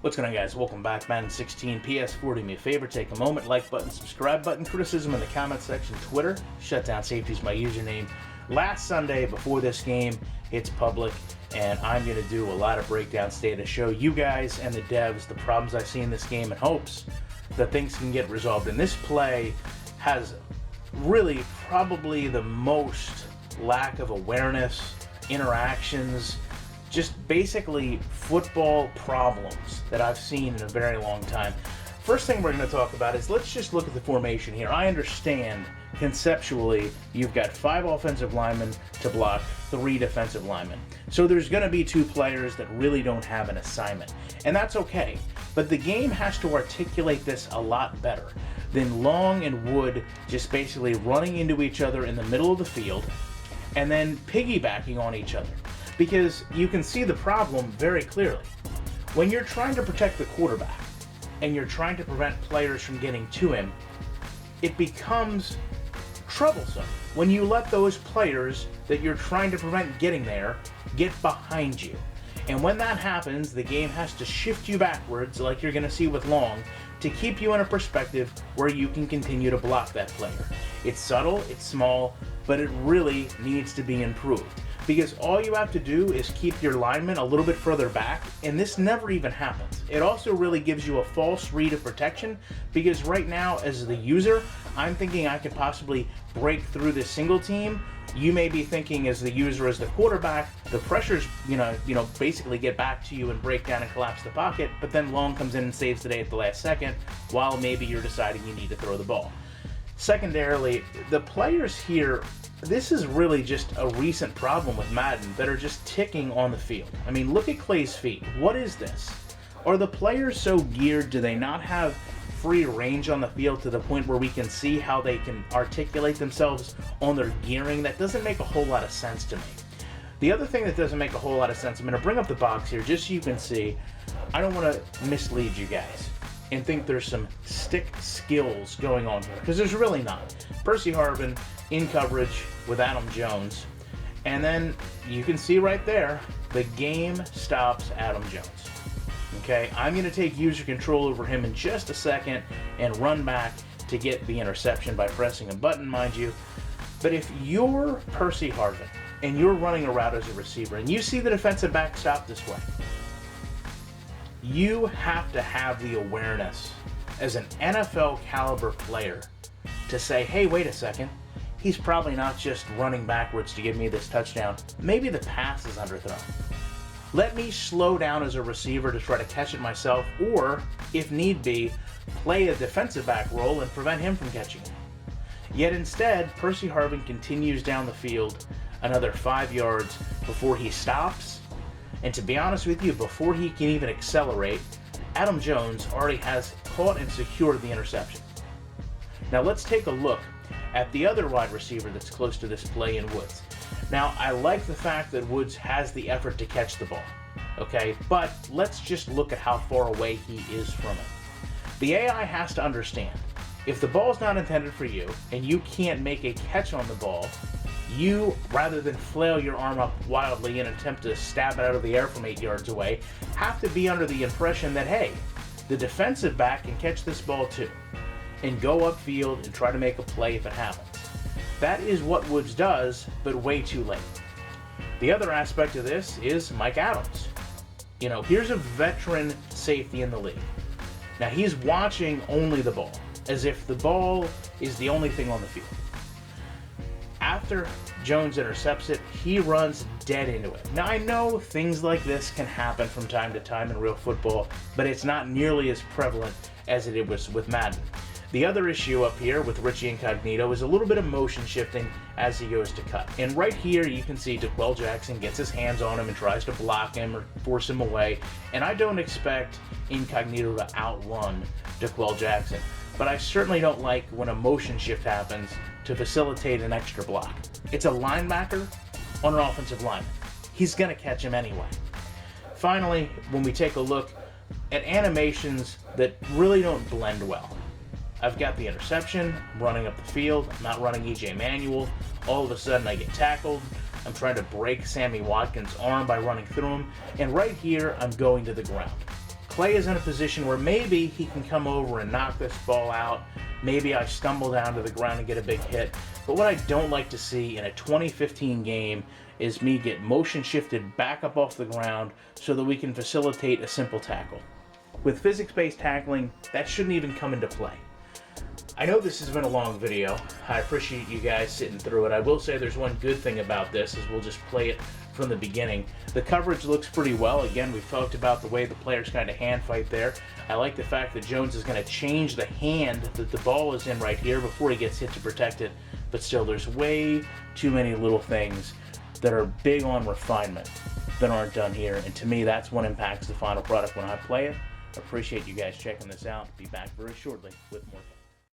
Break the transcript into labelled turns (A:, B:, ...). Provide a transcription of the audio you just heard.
A: What's going on, guys? Welcome back. Madden 16 PS4. Do me a favor, take a moment, like button, subscribe button, criticism in the comment section, Twitter, Shutdown Safety is my username. Last Sunday before this game hits public, and I'm going to do a lot of breakdowns today to show you guys and the devs the problems I see in this game in hopes that things can get resolved. And this play has really probably the most lack of awareness, interactions, just basically football problems that I've seen in a very long time. First thing we're going to talk about is let's just look at the formation here. I understand conceptually you've got 5 offensive linemen to block 3 defensive linemen. So there's going to be 2 players that really don't have an assignment. And that's okay. But the game has to articulate this a lot better than Long and Wood just basically running into each other in the middle of the field and then piggybacking on each other. Because you can see the problem very clearly. When you're trying to protect the quarterback and you're trying to prevent players from getting to him, it becomes troublesome when you let those players that you're trying to prevent getting there get behind you. And when that happens, the game has to shift you backwards, like you're going to see with Long, to keep you in a perspective where you can continue to block that player. It's subtle, it's small, but it really needs to be improved. Because all you have to do is keep your linemen a little bit further back, and this never even happens. It also really gives you a false read of protection, because right now, as the user, I'm thinking I could possibly break through this single team. You may be thinking, as the user, as the quarterback, the pressures, basically get back to you and break down and collapse the pocket, but then Long comes in and saves the day at the last second, while maybe you're deciding you need to throw the ball. Secondarily, the players here, this is really just a recent problem with Madden that are just ticking on the field. I mean, look at Clay's feet. What is this? Are the players so geared? Do they not have free range on the field to the point where we can see how they can articulate themselves on their gearing? That doesn't make a whole lot of sense to me. The other thing that doesn't make a whole lot of sense, I'm going to bring up the box here just so you can see. I don't want to mislead you guys and think there's some stick skills going on here, because there's really not. Percy Harvin in coverage with Adam Jones, and then you can see right there, the game stops Adam Jones. Okay, I'm going to take user control over him in just a second and run back to get the interception by pressing a button, mind you. But if you're Percy Harvin and you're running a route as a receiver and you see the defensive back stop this way, you have to have the awareness as an NFL caliber player to say, hey, wait a second, he's probably not just running backwards to give me this touchdown. Maybe the pass is underthrown. Let me slow down as a receiver to try to catch it myself, or, if need be, play a defensive back role and prevent him from catching it. Yet instead, Percy Harvin continues down the field another 5 yards before he stops. And to be honest with you, before he can even accelerate, Adam Jones already has caught and secured the interception. Now let's take a look at the other wide receiver that's close to this play in Woods. Now, I like the fact that Woods has the effort to catch the ball, okay? But let's just look at how far away he is from it. The AI has to understand, if the ball's not intended for you and you can't make a catch on the ball, you, rather than flail your arm up wildly and attempt to stab it out of the air from 8 yards away, have to be under the impression that, hey, the defensive back can catch this ball too, and go upfield and try to make a play if it happens. That is what Woods does, but way too late. The other aspect of this is Mike Adams. Here's a veteran safety in the league. Now, he's watching only the ball, as if the ball is the only thing on the field. After Jones intercepts it, he runs dead into it. Now, I know things like this can happen from time to time in real football, but it's not nearly as prevalent as it was with Madden. The other issue up here with Richie Incognito is a little bit of motion shifting as he goes to cut. And right here you can see DeQuell Jackson gets his hands on him and tries to block him or force him away. And I don't expect Incognito to outrun DeQuell Jackson, but I certainly don't like when a motion shift happens to facilitate an extra block. It's a linebacker on an offensive lineman. He's going to catch him anyway. Finally, when we take a look at animations that really don't blend well, I've got the interception, I'm running up the field, I'm not running EJ Manuel, all of a sudden I get tackled, I'm trying to break Sammy Watkins' arm by running through him, and right here I'm going to the ground. Clay is in a position where maybe he can come over and knock this ball out. Maybe I stumble down to the ground and get a big hit. But what I don't like to see in a 2015 game is me get motion shifted back up off the ground so that we can facilitate a simple tackle. With physics-based tackling, that shouldn't even come into play. I know this has been a long video. I appreciate you guys sitting through it. I will say there's one good thing about this is we'll just play it from the beginning. The coverage looks pretty well. Again, we've talked about the way the players kind of hand fight there. I like the fact that Jones is going to change the hand that the ball is in right here before he gets hit to protect it. But still, there's way too many little things that are big on refinement that aren't done here. And to me, that's what impacts the final product when I play it. I appreciate you guys checking this out. Be back very shortly with more.